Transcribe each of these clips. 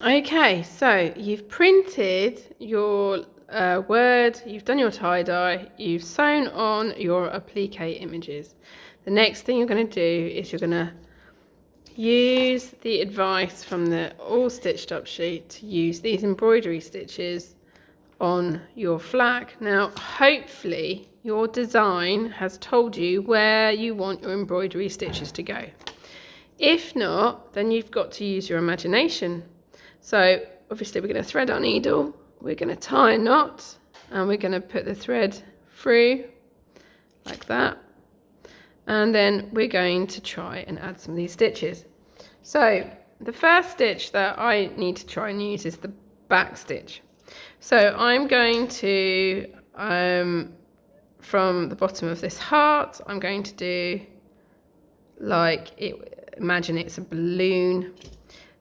Okay, so you've printed your word, you've done your tie-dye, you've sewn on your applique images. The next thing you're going to do is you're going to use the advice from the all stitched up sheet to use these embroidery stitches on your flag. Now, hopefully your design has told you where you want your embroidery stitches to go. If not, then you've got to use your imagination. So obviously we're going to thread our needle, we're going to tie a knot, and we're going to put the thread through like that. And then we're going to try and add some of these stitches. So the first stitch that I need to try and use is the back stitch. So I'm going to, from the bottom of this heart, I'm going to do like it, imagine it's a balloon,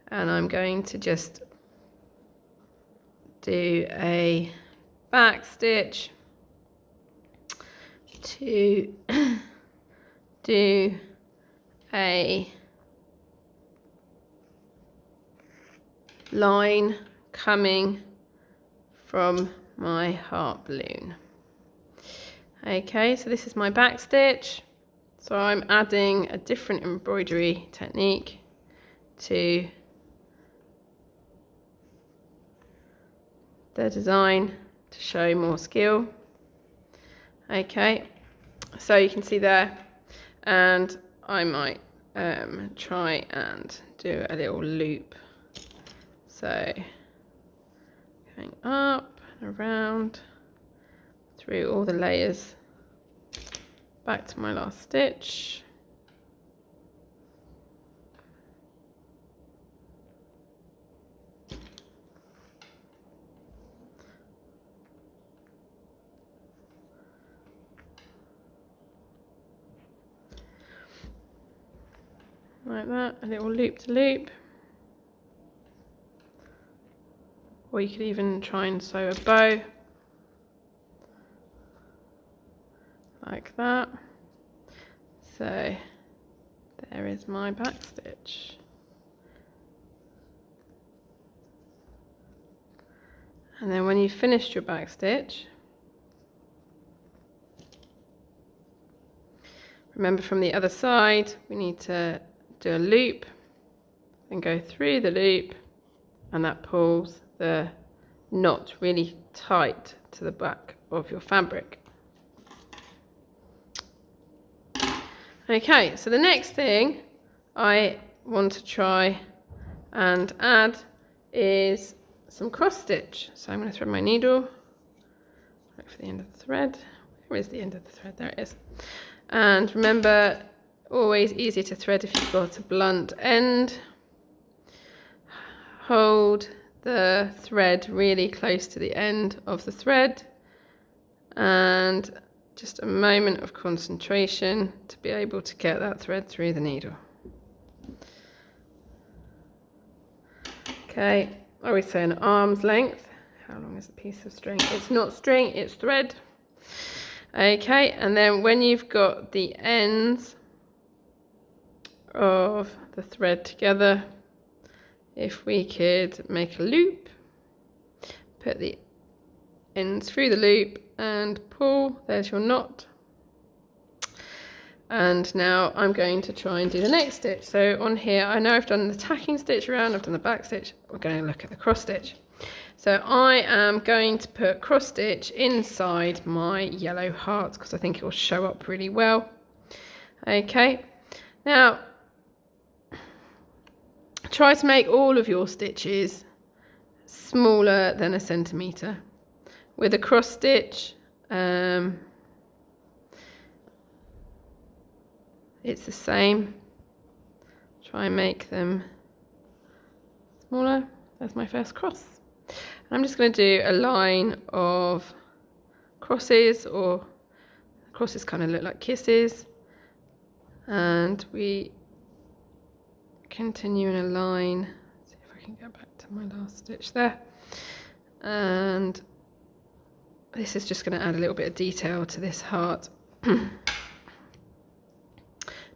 and I'm going to just do a back stitch to do a line coming from my heart balloon. Okay, so this is my back stitch. So I'm adding a different embroidery technique to the design to show more skill. Okay, so you can see there, and I might try and do a little loop. So going up and around through all the layers back to my last stitch. Like that, a little loop to loop. Or you could even try and sew a bow. Like that. So there is my back stitch. And then when you've finished your back stitch, remember from the other side, we need to do a loop and go through the loop, and that pulls the knot really tight to the back of your fabric. Okay, so the next thing I want to try and add is some cross stitch. So I'm going to thread my needle, look for the end of the thread. Where is the end of the thread? There it is. And remember, always easier to thread if you've got a blunt end. Hold the thread really close to the end of the thread, and just a moment of concentration to be able to get that thread through the needle. Okay, I always say an arm's length. How long is a piece of string? It's not string, it's thread. Okay, and then when you've got the ends of the thread together, if we could make a loop, put the ends through the loop and pull, there's your knot. And now I'm going to try and do the next stitch. So on here, I know I've done the tacking stitch around, I've done the back stitch, we're going to look at the cross stitch. So I am going to put cross stitch inside my yellow heart because I think it will show up really well. Okay, now try to make all of your stitches smaller than 1 centimetre. With a cross stitch, it's the same. Try and make them smaller. There's my first cross. And I'm just going to do a line of crosses, or crosses kind of look like kisses. And we continue in a line. Let's see if I can go back to my last stitch there. And this is just going to add a little bit of detail to this heart.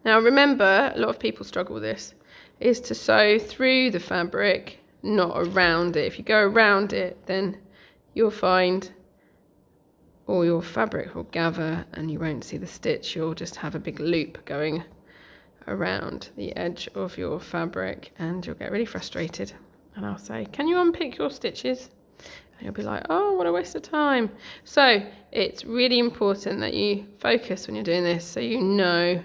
Now remember, a lot of people struggle with this, is to sew through the fabric not around it. If you go around it, then you'll find all your fabric will gather and you won't see the stitch. You'll just have a big loop going around the edge of your fabric and you'll get really frustrated. And I'll say, can you unpick your stitches? And you'll be like, oh, what a waste of time. So it's really important that you focus when you're doing this, so you know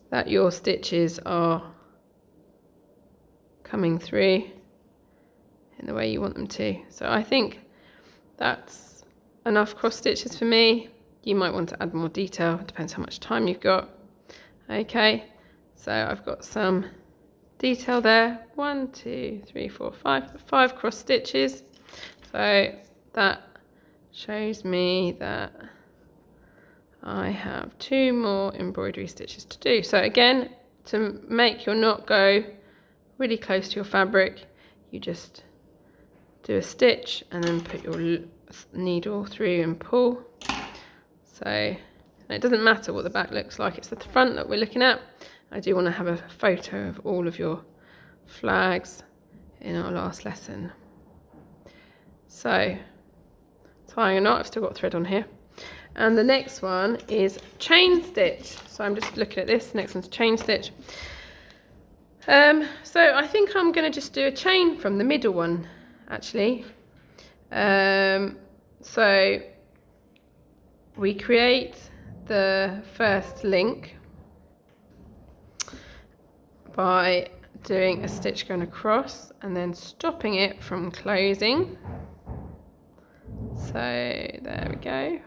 that your stitches are coming through in the way you want them to. So I think that's enough cross stitches for me. You might want to add more detail, it depends how much time you've got. Okay, so I've got some detail there. 1, 2, 3, 4, 5 cross stitches. So that shows me that I have 2 more embroidery stitches to do. So again, to make your knot go really close to your fabric, you just do a stitch and then put your needle through and pull. So it doesn't matter what the back looks like, it's the front that we're looking at. I do want to have a photo of all of your flags in our last lesson. So tying a knot, I've still got thread on here. And the next one is chain stitch. So I'm just looking at this, next one's chain stitch. So I think I'm going to just do a chain from the middle one, actually. So we create the first link by doing a stitch going across and then stopping it from closing. So there we go.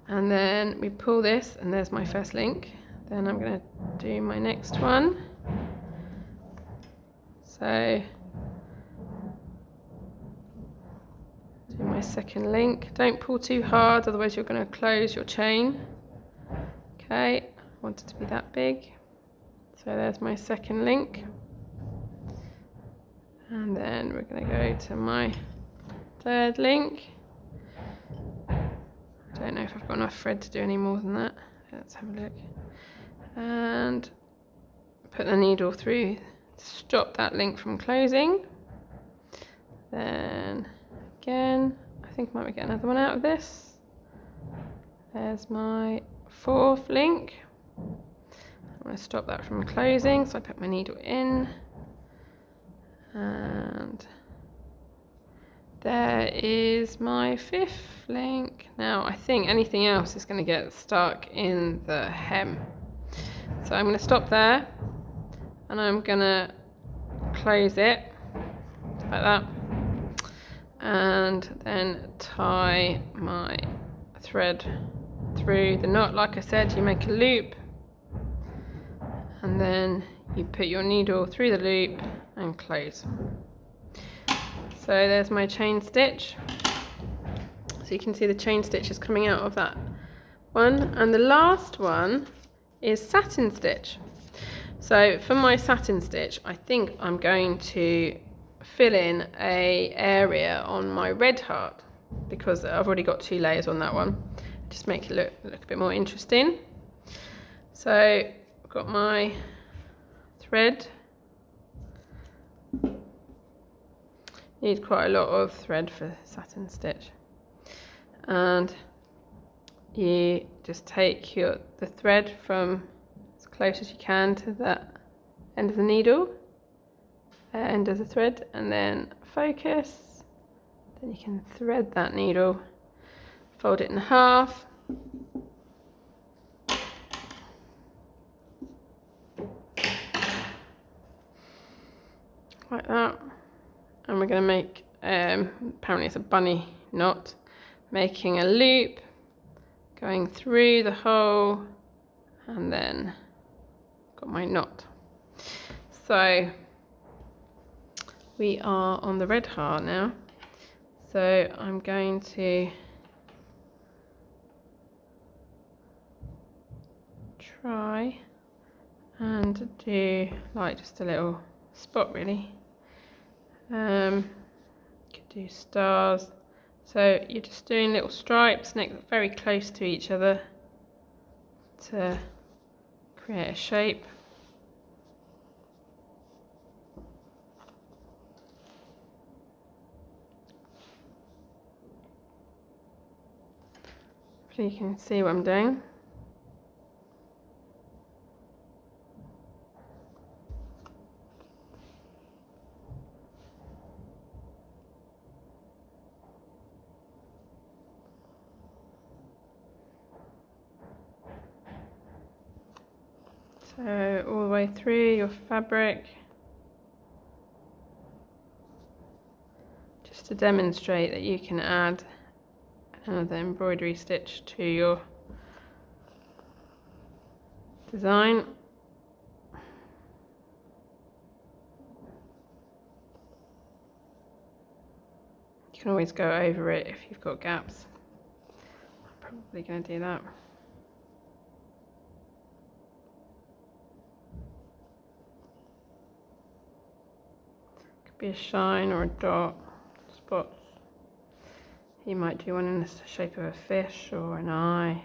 And then we pull this and there's my first link. Then I'm going to do my next one. So do my second link. Don't pull too hard, otherwise you're going to close your chain. Okay, I want it to be that big. So there's my second link. And then we're going to go to my third link. I don't know if I've got enough thread to do any more than that. Let's have a look. And put the needle through to stop that link from closing. Then again, I think I might get another one out of this. There's my fourth link. I'm going to stop that from closing, so I put my needle in. And there is my fifth link. Now I think anything else is going to get stuck in the hem. So I'm going to stop there and I'm going to close it like that. And then tie my thread through the knot. Like I said, you make a loop and then you put your needle through the loop and close. So there's my chain stitch. So you can see the chain stitches coming out of that one. And the last one is satin stitch. So for my satin stitch, I think I'm going to fill in an area on my red heart because I've already got 2 layers on that one. Just make it look a bit more interesting. So I've got my thread. Need quite a lot of thread for satin stitch. And you just take the thread from as close as you can to that end of the needle, end of the thread, and then focus. Then you can thread that needle, fold it in half, like that. And we're going to make, apparently it's a bunny knot, making a loop, going through the hole, and then got my knot. So we are on the red heart now. So I'm going to try and do like just a little spot really. Could do stars. So you're just doing little stripes very close to each other to create a shape. Hopefully you can see what I'm doing. So all the way through your fabric, just to demonstrate that you can add another embroidery stitch to your design. You can always go over it if you've got gaps. I'm probably going to do that. Could be a shine or a dot, spots. You might do one in the shape of a fish or an eye.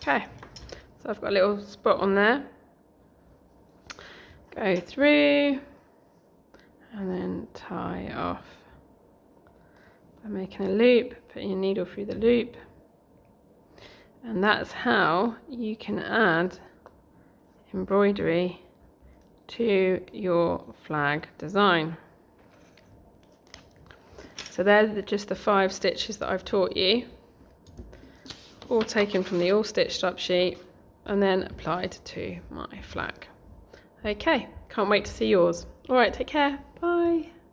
Okay, so I've got a little spot on there. Go through and then tie off by making a loop, putting your needle through the loop. And that's how you can add embroidery to your flag design. So they're just the 5 stitches that I've taught you, all taken from the all stitched up sheet and then applied to my flag. Okay, can't wait to see yours. All right, take care. Bye.